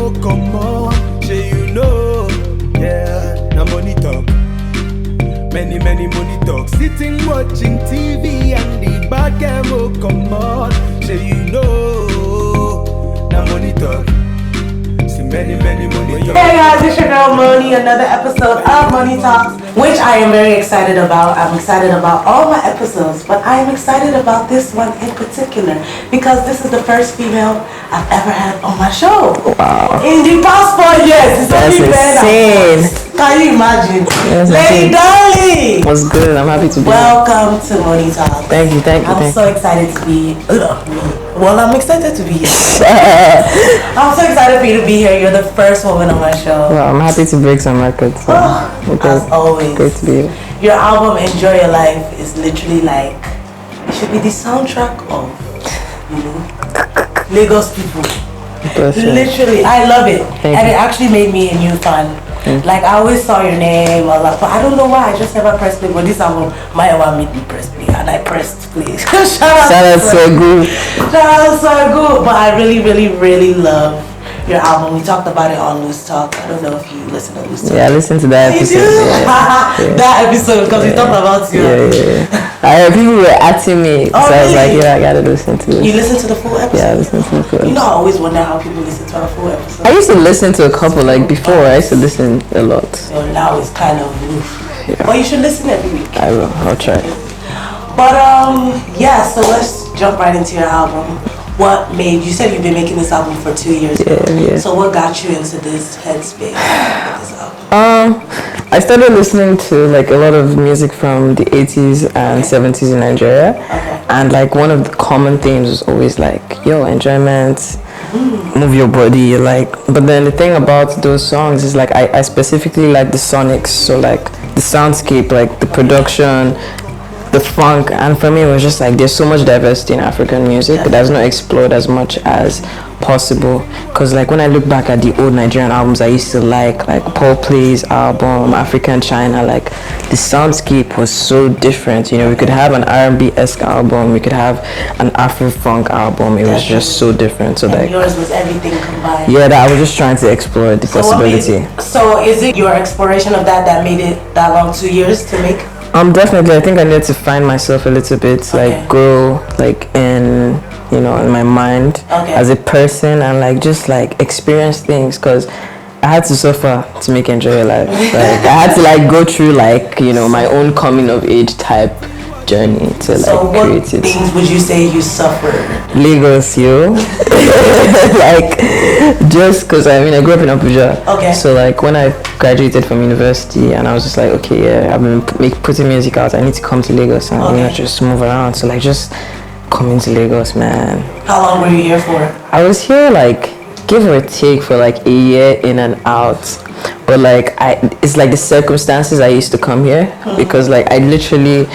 will come on, say you know, yeah, now money talk. Many money talk. Sitting watching TV and the bad guy will come on, say you know, now money talk. See many money talk. Hey guys, it's your girl Moni, another episode of Moni Talks, which I am very excited about. I'm excited about all my episodes, but I am excited about this one in particular because this is the first female I've ever had on my show. Wow. In the past 4 years, it's That's only been insane. Can you imagine? That's Lady Donli! What's good? I'm happy to be Welcome to Moni Talks. Thank you. I'm so excited to be Well, I'm excited to be here. I'm so excited for you to be here. You're the first woman on my show. Well, I'm happy to break some records. So as always. Great to be here. Your album Enjoy Your Life is literally like, it should be the soundtrack of, Lagos people. Literally, I love it. Thank you. It actually made me a new fan. Like, I always saw your name, but I don't know why, I just never pressed play. But this album, my one made me press play, and I pressed play. Shout out so good. Shout out so good. But I really love your album. We talked about it on Loose Talk. I don't know if you listen to Loose Talk. Yeah, I listened to that episode. Yeah. That episode, because we talked about you. Yeah. I heard people were asking me, so I was like, yeah, I gotta listen to it. You listened to the full episode? Yeah, I listened to the full episode. You know, I always wonder how people listen to a full episode. I used to listen to a couple, like before, I used to listen a lot. So now it's kind of oof. Yeah. But you should listen every week. I will, I'll try. But yeah, so let's jump right into your album. What made you said you've been making this album for 2 years now. Yeah. So what got you into this headspace with this album? I started listening to like a lot of music from the 80s and 70s in Nigeria. Okay. And like one of the common themes was always like, yo, enjoyment, move your body, like. But then the thing about those songs is like I specifically like the sonics, so like the soundscape, like the production, the funk, and for me it was just like there's so much diversity in African music that's not explored as much as possible. Because like when I look back at the old Nigerian albums I used to like Paul Play's album, African China, like the soundscape was so different. We could have an R&B-esque album, we could have an Afro-funk album. It was just so different. So and like yours was everything combined. Yeah, that I was just trying to explore the possibility. So is it your exploration of that made it that long, 2 years to make? Definitely. I think I need to find myself a little bit, like grow, like in my mind as a person, and like just like experience things, because I had to suffer to make Enjoy Your Life. Like I had to like go through like my own coming of age type journey to like create it. So what things would you say you suffered? Lagos, like just because I grew up in Abuja. Okay. So like when I graduated from university and I was just like, okay, yeah, I've been putting music out, I need to come to Lagos and just move around. So like just coming to Lagos, man. How long were you here for? I was here like give or take for like a year in and out. But like it's like the circumstances I used to come here because like I literally,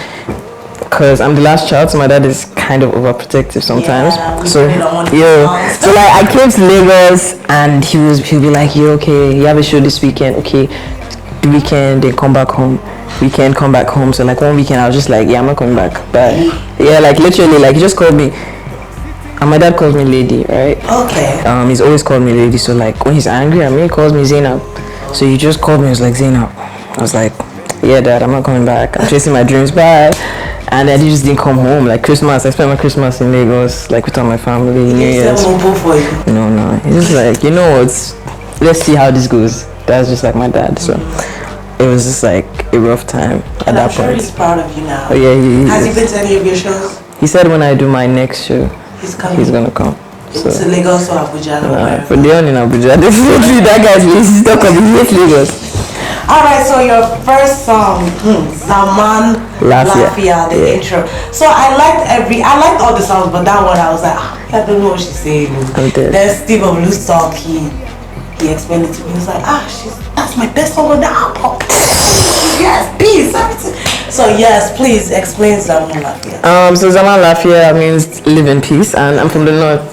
because I'm the last child, so my dad is kind of overprotective sometimes. So like I came to Lagos and he'll be like, you okay, you have a show this weekend, okay, the weekend then come back home, weekend come back home. So like one weekend I was just like, yeah, I'm not coming back. But yeah, like literally, like he just called me, and my dad calls me Lady, right? Okay. He's always called me Lady. So like when he's angry at me, he calls me Zainab. So he just called me, he was like, Zainab. I was like, yeah, Dad, I'm not coming back, I'm chasing my dreams, bye. And then he just didn't come home. Like Christmas, I spent my Christmas in Lagos, like with all my family, New Year's. No. He's just like, let's see how this goes. That's just like my dad. So it was just like a rough time at that point. I'm sure he's proud of you now. Oh yeah, has he been to any of your shows? He said when I do my next show, he's gonna come. So Lagos or Abuja? For the one in Abuja, definitely. That guy's he's not coming. He hates Lagos. Alright, so your first song, Zaman Lafia, the intro. So I liked all the songs, but that one I was like, I don't know what she's saying. Then Steve of Loose Talk, he explained it to me. He was like, that's my best song on the album. Yes, peace, everything. So yes, please explain Zaman Lafia. So Zaman Lafia means live in peace, and I'm from the north.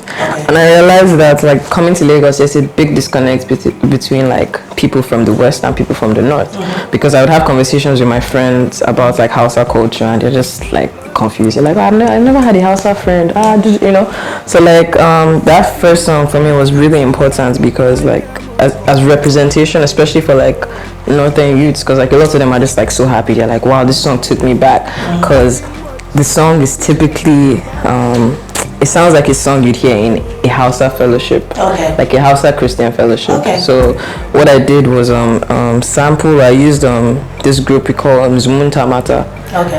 And I realized that like coming to Lagos, there's a big disconnect between like people from the west and people from the north, because I would have conversations with my friends about like Hausa culture, and they're just like confused. You're like, oh, I never had a Hausa friend. So like that first song for me was really important because like as representation, especially for like northern youths, because like a lot of them are just like so happy. They're like, wow, this song took me back, because the song is typically it sounds like a song you'd hear in a Hausa fellowship, like a Hausa Christian fellowship. So what I did was sample. I used this group we call Zumunta Mata.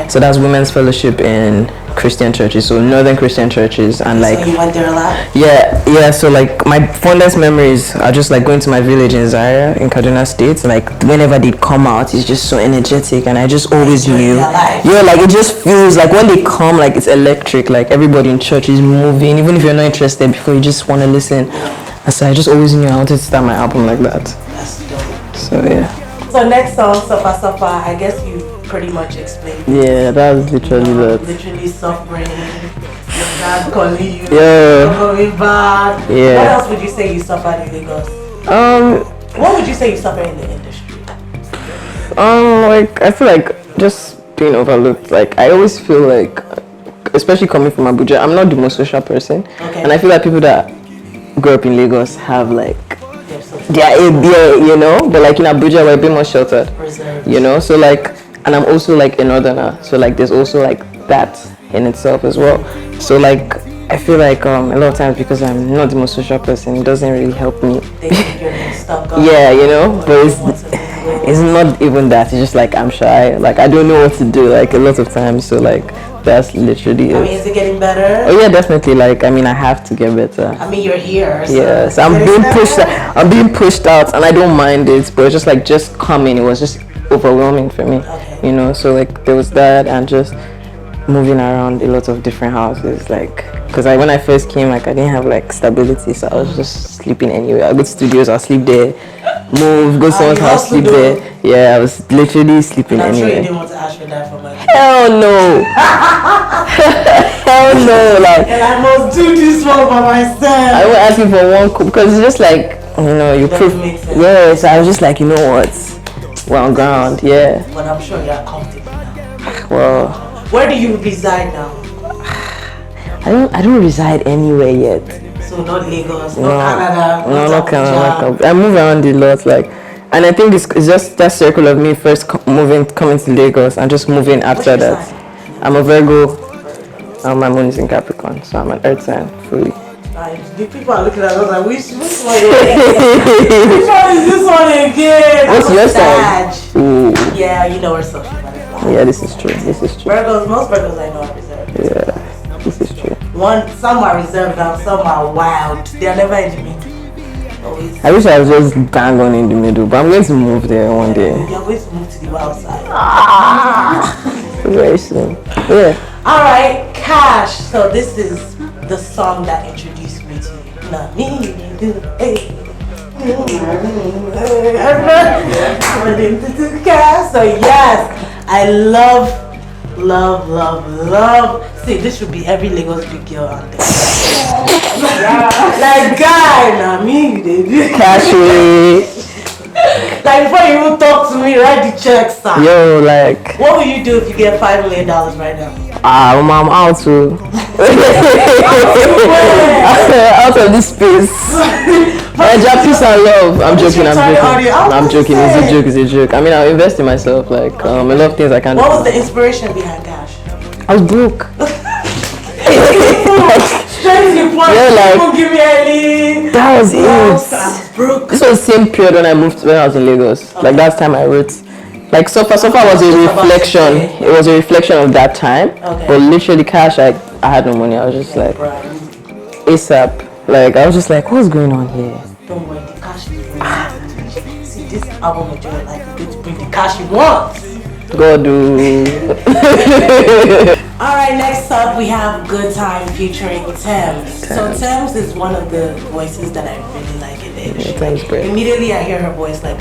So that's women's fellowship in Christian churches, so northern Christian churches, and like. So you went there a lot? Yeah. So like my fondest memories are just like going to my village in Zaria in Kaduna State. Like whenever they come out, it's just so energetic, and I just always knew. Yeah, like it just feels like when they come, like it's electric. Like everybody in church is moving, even if you're not interested before, you just want to listen. And so I just always knew I wanted to start my album like that. That's dope. So yeah. So next song, Safa Safa, I guess you pretty much explained. Yeah, that was literally that. Literally suffering. Your dad calling you. Yeah. Going back. Yeah. What else would you say you suffered in Lagos? What would you say you suffered in the industry? Like I feel like just being overlooked. Like I always feel like, especially coming from Abuja, I'm not the most social person, and I feel like people that grow up in Lagos have like they're you know, but like in Abuja we're a bit more sheltered, you know. So like, and I'm also like a northerner, so like there's also like that in itself as well. So like I feel like a lot of times because I'm not the most social person, it doesn't really help me. Yeah, you know, but it's not even that. It's just like I'm shy. Like I don't know what to do. Like a lot of times. So like that's literally it. I mean, is it getting better? Oh yeah, definitely. Like I mean, I have to get better. I mean, you're here. So yes, I'm being pushed. I'm being pushed out, and I don't mind it. But it's just like coming. It was just overwhelming for me. You know. So like there was that, and just moving around a lot of different houses. Like because when I first came, like I didn't have like stability, so I was just sleeping anywhere. I go to studios, I'll sleep there. Move, go to someone's house, sleep there. Yeah, I was literally sleeping anywhere. I'm sure you didn't want to ask for that for my Hell no. Hell no. Like, and I must do this one by myself. I won't ask you for one cup because it's just like, you know, you prove. Yeah, so I was just like, you know what? We're on ground, yeah. But I'm sure you're comfortable now. Well, where do you reside now? I don't reside anywhere yet. So not Lagos, not Canada, not Canada. I move around a lot, like, and I think it's just that circle of me first coming to Lagos and just moving after that. Sign? I'm a Virgo. My moon is in Capricorn, so I'm an earth sign fully. The people are looking at us like, which one is which one is this one again? What's your sign? Ooh. Yeah, you know we're social butterflies. Yeah, this is true. Virgos, most Virgos I know are reserved. Yeah, this is true. Some are reserved and some are wild. They are never in the middle. Always. I wish I was just bang on in the middle, but I'm going to move there one day. You're going to move to the wild side. Very soon. Yeah. Alright, Cash. So this is the song that introduced me to you. Not me, you do. Hey. So yes, I love. See, this should be every Lagos big girl out there. Like guy, nah me, they do. Cashy. Like before you even talk to me, write the check, sir. Yo, like. What would you do if you get $5 million right now? I'm out too. Out of this space. Peace and love. I'm joking. It's a joke. I mean, I'll invest in myself. Like a lot of things I can't. What was the inspiration behind Cash? I was broke. Give me any. That was it. I was broke. This was the same period when I was in Lagos. Like that's time I wrote. Like so far was a reflection. It was a reflection of that time. Okay. But literally, Cash, I had no money. I was just like ASAP. Like I was just like, what's going on here? Don't worry, the cash is bringing. See, this album of your life is going to bring the cash you want. God do. Alright, next up we have Good Time featuring Thames. So Thames is one of the voices that I really like in the industry. Yeah, Thames great. Immediately I hear her voice, like,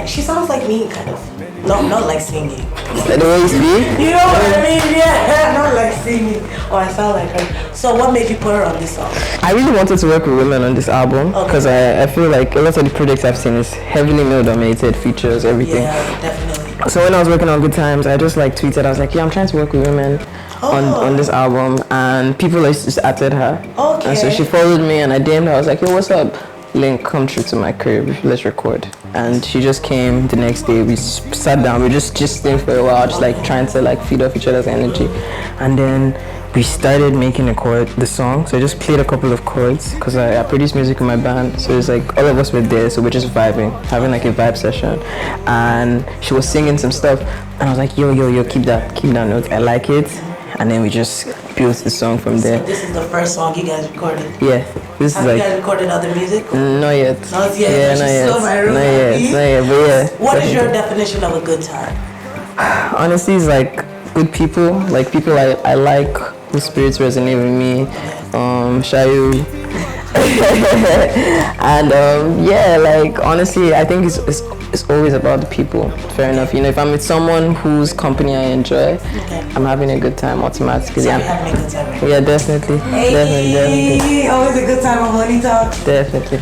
she sounds like me, kind of. Not like singing. Like the way you speak? You know what I mean? Yeah, not like singing. Or I sound like her. So what made you put her on this song? I really wanted to work with women on this album because I feel like a lot of the projects I've seen is heavily male dominated, features, everything. Yeah, definitely. So when I was working on Good Times, I just like tweeted, I was like, yeah, I'm trying to work with women. on this album, and people just added her. Okay. And so she followed me, and I DM'd her. I was like, "Yo, what's up? Link, come through to my crib. Let's record." And she just came the next day. We sat down. We just stayed for a while, just like trying to like feed off each other's energy, and then we started making the song. So I just played a couple of chords because I produce music in my band. So it's like all of us were there, so we're just vibing, having like a vibe session. And she was singing some stuff, and I was like, yo, keep that note. I like it. And then we just built the song from there. So this is the first song you guys recorded? Yeah. This Have is like. You guys recorded other music? Not yet. Not yet. Yeah, not yet. Not yet. But yeah. What is your definition of a good time? Honestly, it's like good people. Like people I like. The spirits resonate with me. Shayu. And yeah, like honestly, I think it's always about the people. Fair enough. You know, if I'm with someone whose company I enjoy, I'm having a good time automatically. So you're having a good time, right? Yeah, definitely. Hey, Definitely. always a good time on Moni Talk. Definitely.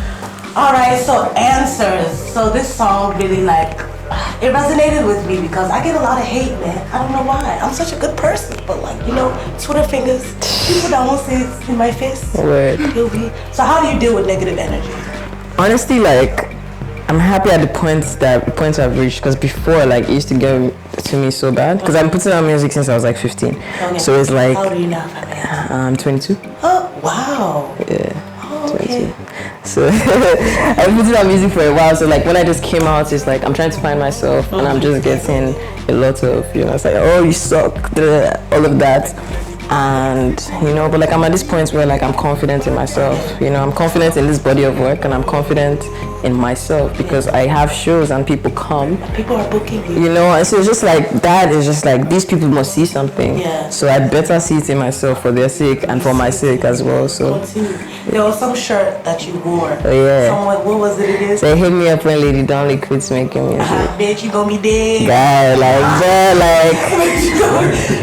Alright, so answers. So this song really like it resonated with me because I get a lot of hate, man. I don't know why. I'm such a good person, but like, you know, Twitter fingers, people that won't say it in my face. Word. So how do you deal with negative energy? Honestly, like I'm happy at the points I've reached, because before, like, it used to get to me so bad, because I'm putting out music since I was like 15. Okay. So it's like, how old are you now, if I may ask? I'm 22. Oh, wow. Yeah. Oh, okay. So I've been putting out music for a while, so like when I just came out, it's like I'm trying to find myself, and I'm just getting a lot of, you know, it's like, oh, you suck, all of that. And you know, but like I'm at this point where like I'm confident in myself, you know, I'm confident in this body of work, and I'm confident in myself because I have shows and people come, people are booking you know, and so it's just like that is just like these people must see something, so I better see it in myself for their sake and for my sake as well. So there was some shirt that you wore. Oh yeah. Someone, what was it again? They hit me up when Lady Donli quits making music. Bitch, you gonna be dead. Guy, like that, like.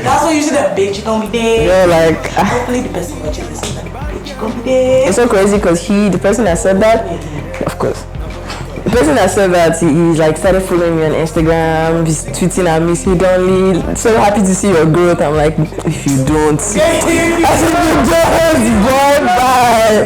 That's what you should have. Bitch, you gonna be dead. Yeah, like. Hopefully the person watching this is like, bitch, you gonna be dead. It's so crazy because the person that said that, of course. The person that said that, he like started following me on Instagram, he's tweeting at me, say, Donli, so happy to see your growth. I'm like, if you don't, I said, you don't, bye.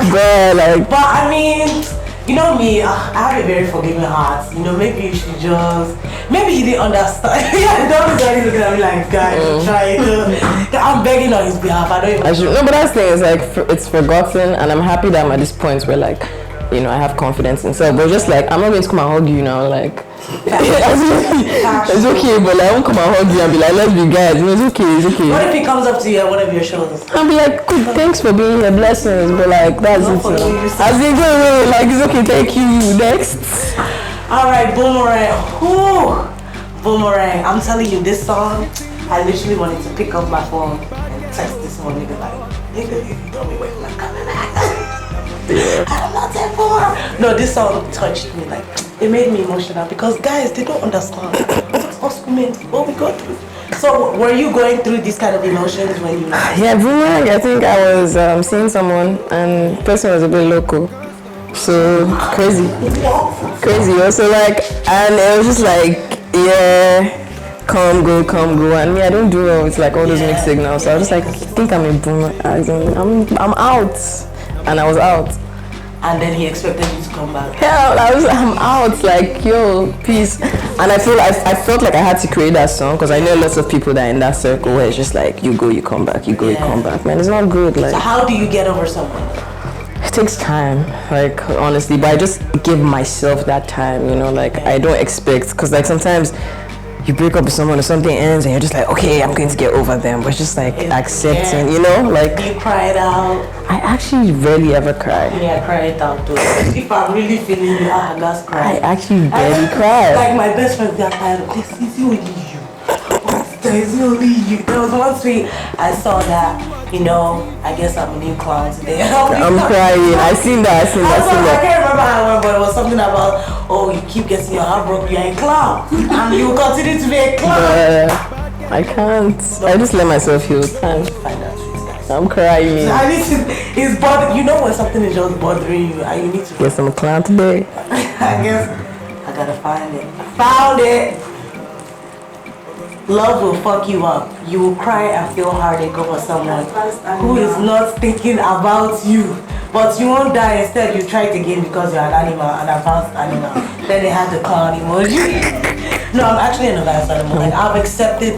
Girl, like. But I mean, you know me, I have a very forgiving heart. You know, maybe you should just, maybe he didn't understand. Yeah, don't be looking at me like, guys, try to. I'm begging on his behalf. I don't even. No, but that's the thing, it's like, it's forgotten, and I'm happy that I'm at this point where like, you know, I have confidence in self, but just like, I'm not going to come and hug you now, like, it's okay, but like, I won't come and hug you and be like, let's be guys, you know, it's okay. What if he comes up to you at one of your shows? I'll be like, good, thanks for being here, blessings, but like, that's it, you know. As they go away, like, it's okay, thank you, next. Alright, Boomerang. Whew. Boomerang, I'm telling you, this song, I literally wanted to pick up my phone and text this one nigga like, nigga, you told me wait, I'm coming back. I'm not that far. No, this song touched me, like, it made me emotional because guys, they don't understand us women, what we go through. So, were you going through these kind of emotions when you? Yeah, Boomerang, I think I was seeing someone and the person was a bit local. So, crazy. Also, like, and it was just like, yeah, come go, and me, I don't do well with like all those mixed signals. So I was just like, I think I'm a boomer. I'm out. And I was out. And then he expected you to come back. Hell, I'm out, like, yo, peace. And I felt like I had to create that song because I know lots of people that are in that circle where it's just like, you go, you come back, you go, you come back. Man, it's not good. Like, so how do you get over someone? It takes time, like, honestly, but I just give myself that time, you know, like, I don't expect, because like sometimes you break up with someone or something ends and you're just like, okay, I'm going to get over them, but it's just like accepting, you know, like. You cry it out. I actually rarely ever cry. Yeah, I cry it out too. If I'm really feeling you, I just cry. I actually barely cry. Like my best friend that time, this is only you. There's only you. There was one tweet I saw that, you know, I guess I'm a new clown today. I'm crying. I seen that. I can't remember how it went, but it was something about, oh, you keep getting your heart broken, you're a clown. And you will continue to be a clown. I can't. I just let myself heal. I'm crying. It's bothering you. Know when something is just bothering you and you need to get some clown today. I guess I gotta find it. I found it. love will fuck you up. You will cry and feel heartache over someone who is not thinking about you. But you won't die. Instead, you try it again because you're an animal, an advanced animal. Then they have the clown emoji. No, I'm actually an advanced animal. Like, I've accepted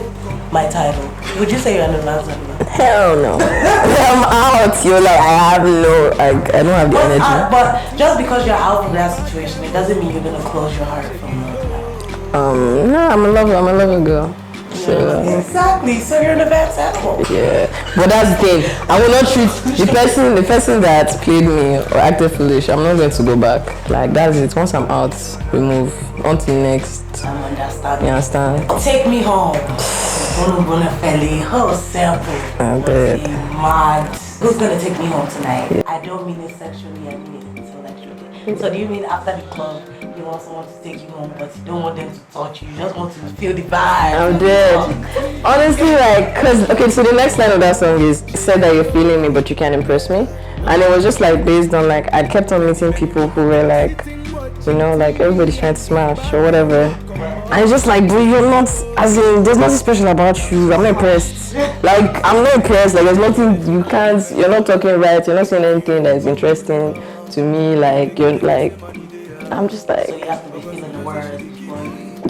my title. Would you say you're an advanced animal? Hell no. I'm out. You're like, I don't have the energy. But just because you're out of that situation, it doesn't mean you're gonna close your heart from love. No, I'm a lover girl. So, exactly. So you're an advanced animal. Yeah, but that's the thing. I will not treat the person that played me or acted foolish. I'm not going to go back. Like that's it. Once I'm out, we move on to the next. I'm understanding. You understand? Take me home. Oh, simple. I'm dead. Mad. Who's gonna take me home tonight? Yeah. I don't mean it sexually. I mean it intellectually. So do you mean after the club? You want someone to take you home, but you don't want them to touch you. You just want to feel the vibe. I'm dead. Honestly, like, so the next line of that song is said that you're feeling me, but you can't impress me. And it was just like based on like I kept on meeting people who were like, you know, like everybody's trying to smash or whatever. And it's just like, bro, you're not, as in, there's nothing special about you. I'm not impressed. Like, I'm not impressed. Like, there's nothing you're not talking right. You're not saying anything that is interesting to me. Like, you're like. I'm just like. So you have to be feeling the words.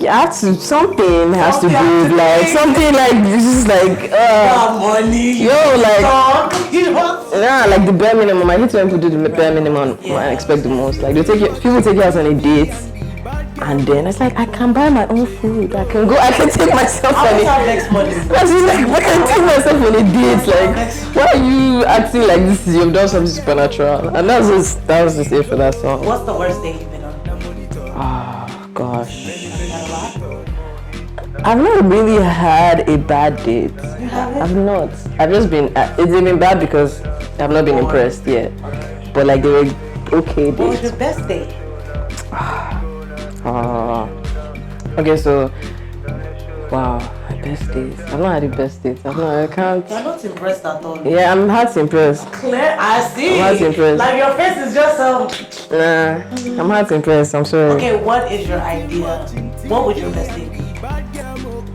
You have to. Something has to be like something like it's just like. Money. Yo, like. Nah, like the bare minimum. I hate when people do the bare minimum. Yeah. I expect the most. Like people take you out on a date, and then it's like I can buy my own food. I can take myself on a. Next money. That's just like I can take myself on a date. Like why are you acting like this? You've done something supernatural, and that was just it for that song. What's the worst date you've been on? Oh gosh. I've not really had a bad date. You haven't? I've not. I've just been. It's been bad because I've not been impressed yet. Okay. But like they were okay dates. What was your best date? Okay, so wow, my best dates. I've not had the best dates. I can't. You're not impressed at all. Yeah, I'm hard to impress. Claire, I see. I'm hard to impress. Like your face is just Nah, I'm hard to impress. I'm sorry. Okay, what is your idea? What would your best date be?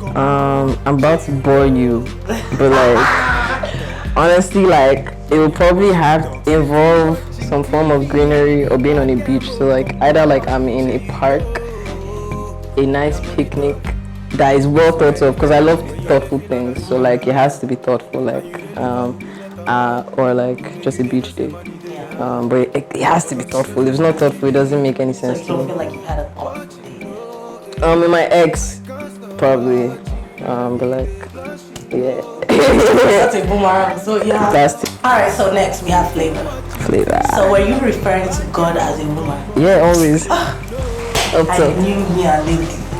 I'm about to bore you, but like honestly, like it will probably involve some form of greenery or being on a beach. So like either like I'm in a park, a nice picnic that is well thought of because I love thoughtful things. So like it has to be thoughtful, like or like just a beach day. But it has to be thoughtful. If it's not thoughtful, it doesn't make any sense. So you don't feel like you've had a thought date? With my ex, probably. But like, yeah. That's a boomerang. So yeah. That's Alright, so next we have flavor. So were you referring to God as a woman? Yeah, always. I knew me and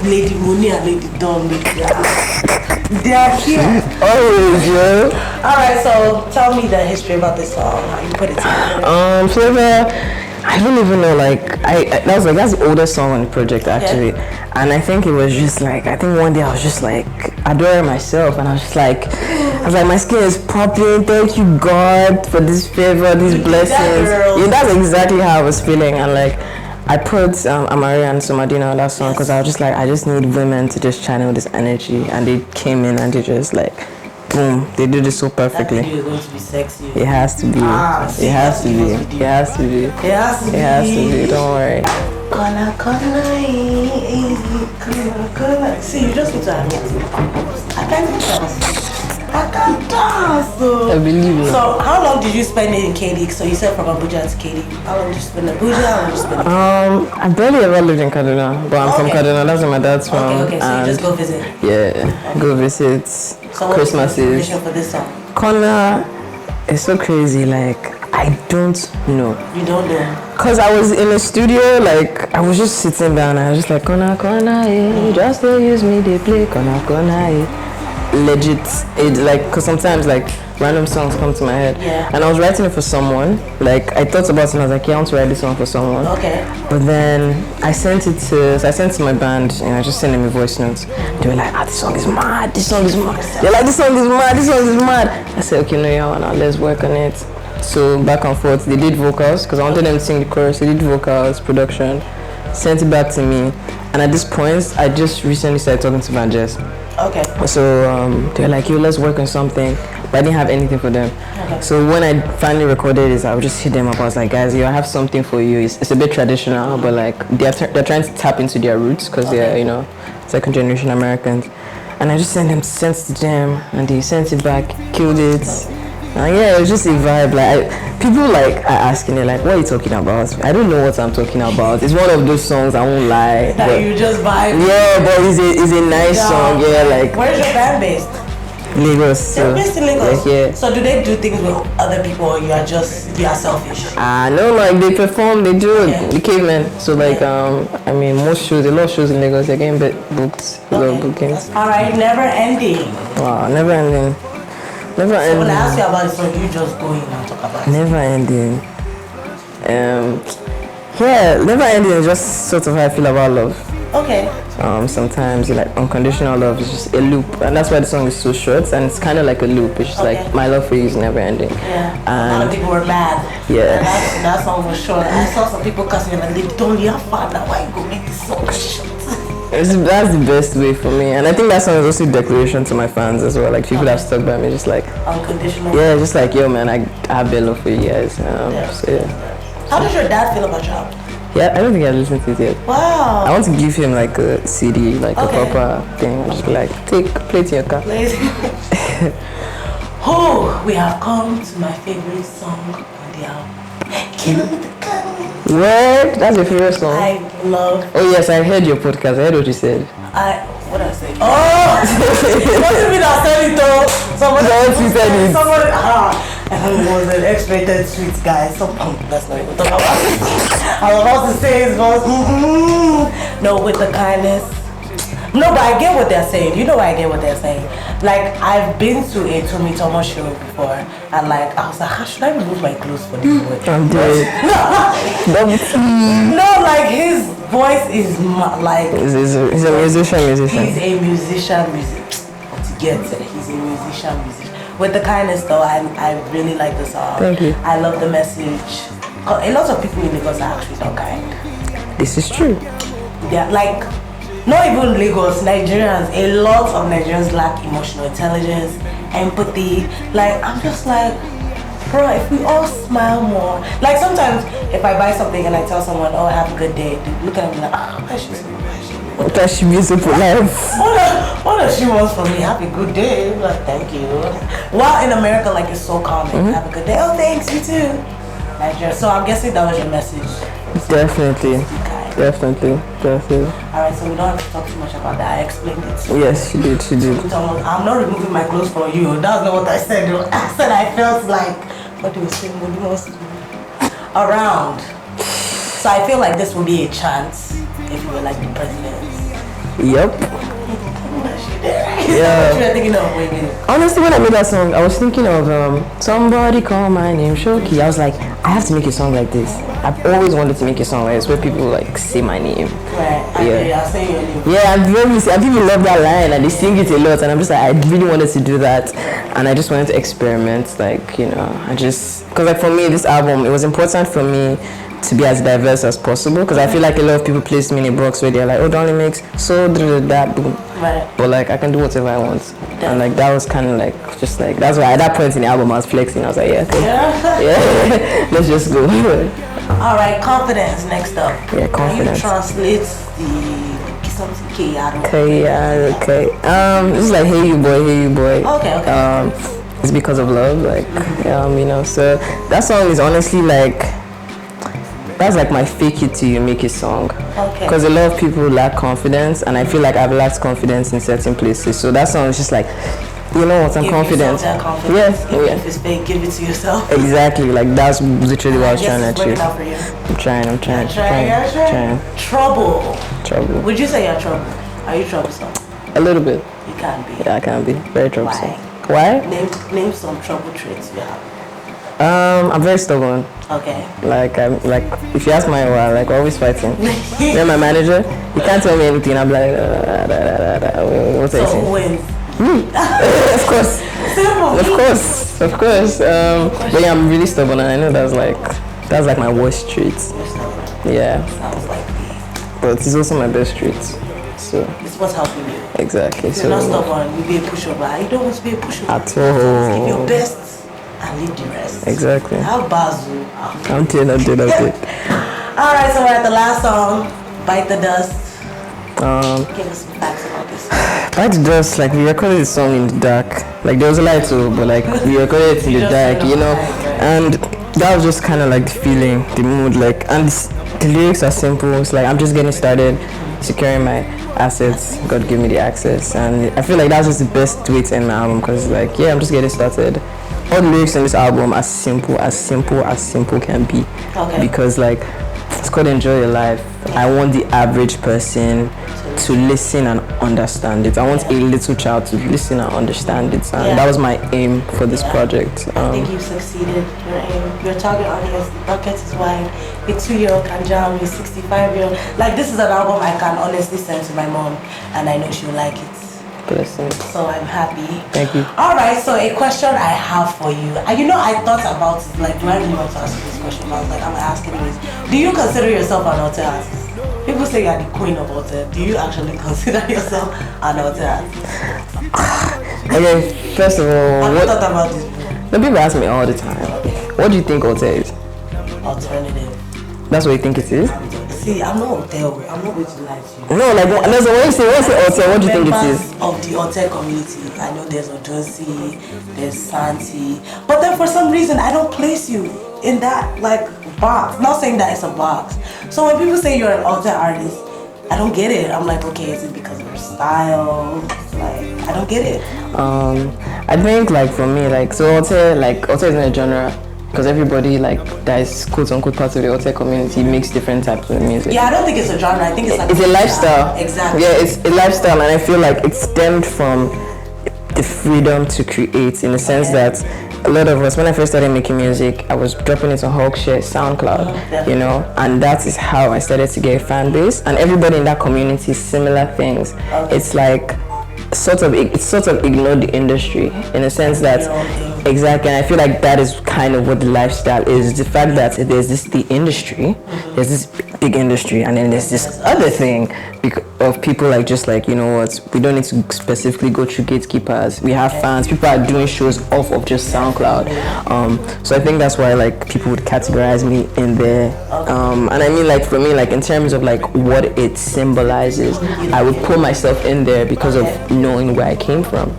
Lady Moni and Lady Donli. They are here. Always, yeah. Alright, so tell me the history about this song. How you put it together. Flavor. I don't even know, like, that's the oldest song on the project, actually. Yeah. And I think it was just like, I think one day I was just like, adoring myself. And I was like, my skin is popping. Thank you, God, for this favor, these blessings. Yeah, that's exactly how I was feeling. And like, I put Amari and Somadina on that song because I was just like, I just need women to just channel this energy. And they came in and they just like, boom, they did it so perfectly. That video is going to be sexy. It has to be. It has to be. It has to be. It has to be. It has to be. Don't worry. See, you just need to have music. I can't dance. I believe you. So, how long did you spend in KD? So you said from Abuja to KD. How long did you spend in Abuja? How long did you spend in I barely ever lived in Kaduna, but I'm from Kaduna. That's where my dad's from. Okay, so you just go visit. Yeah, go visit. So Christmases. For this song? Kona is so crazy. Like I don't know. You don't know? Cause I was in a studio, like I was just sitting down. And I was just like Kona, yeah. Just they use me, they play Kona, yeah. Legit, it like, cause sometimes like random songs come to my head, and I was writing it for someone. Like I thought about it, and I was like, yeah, I want to write this song for someone. Okay. But then I sent it to my band, and I just sent them a voice notes. They were like, this song is mad. This song is mad. They're like, this song is mad. This song is mad. I said, okay, no, yeah, now let's work on it. So back and forth, they did vocals because I wanted them to sing the chorus. They did vocals, production, sent it back to me, and at this point, I just recently started talking to Van Jess. Okay. So they're like, yo, let's work on something. But I didn't have anything for them. Okay. So when I finally recorded this, I would just hit them up. I was like, guys, yo, I have something for you. It's a bit traditional, but like they're trying to tap into their roots because they're, you know, second generation Americans. And I just sent it to them, and they sent it back, killed it. And yeah, it was just a vibe. Like people like are asking, they're like, "What are you talking about?" I don't know what I'm talking about. It's one of those songs, I won't lie. That But you just vibe. yeah, but it's a nice song. Yeah, like where's your band based? Lagos. They're based in Lagos. Yeah. So do they do things with other people, or you are selfish? No, like they perform, they do the cavemen. So like I mean most shows, a lot of shows in Lagos, they're getting booked, a lot of bookings. Alright, never ending. Wow, never ending. Never So ending. when I ask you about it, so you just go in and talk about it. Never ending. Yeah, never ending is just sort of how I feel about love. Okay. Sometimes like unconditional love is just a loop, and that's why the song is so short, and it's kind of like a loop. It's just like my love for you is never ending. Yeah. And a lot of people were mad. Yeah. That song was short. I saw some people cussing and like, Donli, how far now? Why you go make this song short? That's the best way for me, and I think that song is also a declaration to my fans as well. Like people that have stuck by me, just like unconditional. Yeah, just like yo, man, I have big love for you guys. So, yeah. How does your dad feel about your album? Yeah, I don't think I've listened to it yet. Wow. I want to give him like a CD, like a proper thing. Just be like, play it in your car. Oh, we have come to my favorite song on the album. Kill the Gun. What? That's your favorite song? I love. Oh yes, I heard your podcast. I heard what you said. What did I say? Oh, what do you mean I said it though? Someone said it. It was an expected sweet guy. That's not even talking about it. I was about to say it was no, with the kindness. No, but I get what they're saying. You know I get what they're saying. Like I've been to a Tommy Thomas show before, and like I was like, how should I remove my clothes for this boy? I'm dead. No, like his voice is like he's a musician. He's a musician. To get it, he's a musician. With the kindness though, I really like the song. Thank you. I love the message. A lot of people in Lagos are actually not kind. This is true. Yeah, like not even Lagos, Nigerians. A lot of Nigerians lack emotional intelligence, empathy. Like I'm just like, bro, if we all smile more. Like sometimes if I buy something and I tell someone, oh, have a good day, they look at me like, why is she so That should be so polite. What does she want from me? Have a good day. I'm like, thank you. While in America, like it's so common. Have a good day. Oh, thanks, you too. Nigeria. So I'm guessing that was your message. Definitely. Definitely. Alright, so we don't have to talk too much about that. I explained it. Yes, she did. I'm not removing my clothes for you. That's not what I said. I said I felt like, what do you say? What do you want to do? Around. So I feel like this would be a chance if you were like the president. Yep. Yeah. What you were thinking of, wait. Honestly, when I made that song, I was thinking of somebody call my name Shoki. I was like, I have to make a song like this. I've always wanted to make a song like this where people like say my name. Right. Yeah. I'll say your name. Yeah, people love that line and they sing it a lot, and I'm just like, I really wanted to do that, and I just wanted to experiment, like, you know, because like for me, this album, it was important for me to be as diverse as possible, because I feel like a lot of people place me in a box where they're like, oh, Donli makes so that boom. Right. But like I can do whatever I want. Definitely. And like that was kind of like just like that's why at that point in the album I was flexing. I was like, yeah, okay. Yeah. Let's just go. All right, confidence next up. Yeah, confidence. Can you translate the something KR? This is like hey you boy. Okay. It's because of love, like you know. So that song is honestly like. That's like my fake it till you make it song. Okay. Because a lot of people lack confidence, and I feel like I've lacked confidence in certain places. So that song is just like, you know what, I'm confident. Yes. Even if it's fake, give it to yourself. Exactly. Like that's literally what I was trying to achieve. I'm trying. Trouble. Would you say you're trouble? Are you troublesome? A little bit. You can be. Yeah, I can be. Very troublesome. Why? Name some trouble traits you have. I'm very stubborn. Okay. Like if you ask my wife, like we're always fighting. Then my manager, he can't tell me anything. I'm like, what's that? So who wins? Of course. Simple. Of course. But yeah, I'm really stubborn, and I know that's like my worst trait. Yeah. Sounds like me. But it's also my best trait. So it's what's helping you. Exactly. You're not stubborn. You be a pushover. You don't want to be a pushover. At all. Give your best and leave the rest. Exactly. How Bazu? I'm dead. All right, so we're at the last song. Bite the Dust. Give us some facts about this song. Bite the Dust, like we recorded the song in the dark. Like there was a light too, but like we recorded it in the dark, you know. And that was just kind of like the feeling, the mood, like, and the lyrics are simple. It's like I'm just getting started, securing my assets. God give me the access, and I feel like that's just the best way to end my album because like I'm just getting started. All the lyrics in this album are simple can be. Okay. Because like it's called Enjoy Your Life. I want the average person to listen and understand it. I want a little child to listen and understand it, and that was my aim for this project. I think you've succeeded. Your target audience, the bucket is wide. A 2-year-old can jam, a 65-year-old. Like this is an album I can honestly send to my mom, and I know she'll like it. Blessings. So I'm happy. Thank you. All right, so a question I have for you. You know, I thought about it, like, do I really want to ask you this question? I was like, I'm asking this. Do you consider yourself an alté artist? People say you're the queen of alté. Do you actually consider yourself an alté artist? Okay, first of all, I've thought about this. The people ask me all the time, what do you think alté is? Alternative. That's what you think it is? See, I'm not alté. I'm not going to lie to you. No, like, there's a way you say, what's alté? What do you think it is? Of the alté community, I know there's Donli, there's Santi, but then for some reason I don't place you in that like box. Not saying that it's a box. So when people say you're an alté artist, I don't get it. I'm like, okay, is it because of your style? Like, I don't get it. I think like for me, like so alté isn't a genre. Because everybody like that is quote unquote part of the alté community makes different types of music. Yeah, I don't think it's a genre. I think it's like it's a lifestyle. Exactly. Yeah, it's a lifestyle, and I feel like it stemmed from the freedom to create, in the sense that a lot of us, when I first started making music, I was dropping it on Hulkshare, SoundCloud, you know, and that is how I started to get a fan base. And everybody in that community, similar things. It's like sort of ignored the industry in a sense that exactly, and I feel like that is kind of what the lifestyle is. The fact that there's the industry, there's this big industry, and then there's this other thing of people like just like, you know what, we don't need to specifically go through gatekeepers. We have fans. People are doing shows off of just SoundCloud. So I think that's why like people would categorize me in there. And I mean like for me, like in terms of like what it symbolizes, I would put myself in there because of knowing where I came from.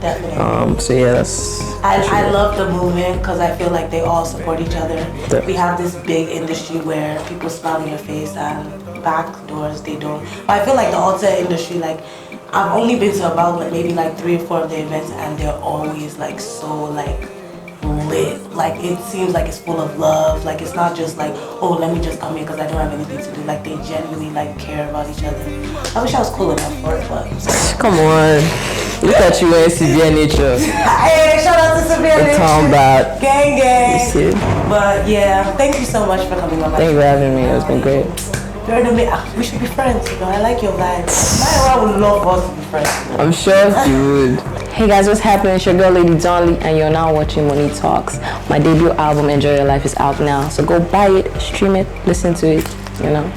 So yeah, that's I love the movement because I feel like they all support each other. We have this big industry where people smile in your face and back doors they don't. But I feel like the alté industry, like I've only been to about like maybe like 3 or 4 of the events, and they're always like so like lit. Like it seems like it's full of love. Like it's not just like, oh, let me just come here because I don't have anything to do. Like they genuinely like care about each other. I wish I was cool enough for it, but come on. Look at you in severe nature. Hey, shout out to severe nature. Combat. Gang. But yeah, thank you so much for coming on my Thank you for having me. It's been great. We should be friends, you know. I like your vibe. I would love us to be friends. I'm sure you would. Hey guys, what's happening? It's your girl Lady Donli, and you're now watching Moni Talks. My debut album, Enjoy Your Life, is out now. So go buy it, stream it, listen to it, you know.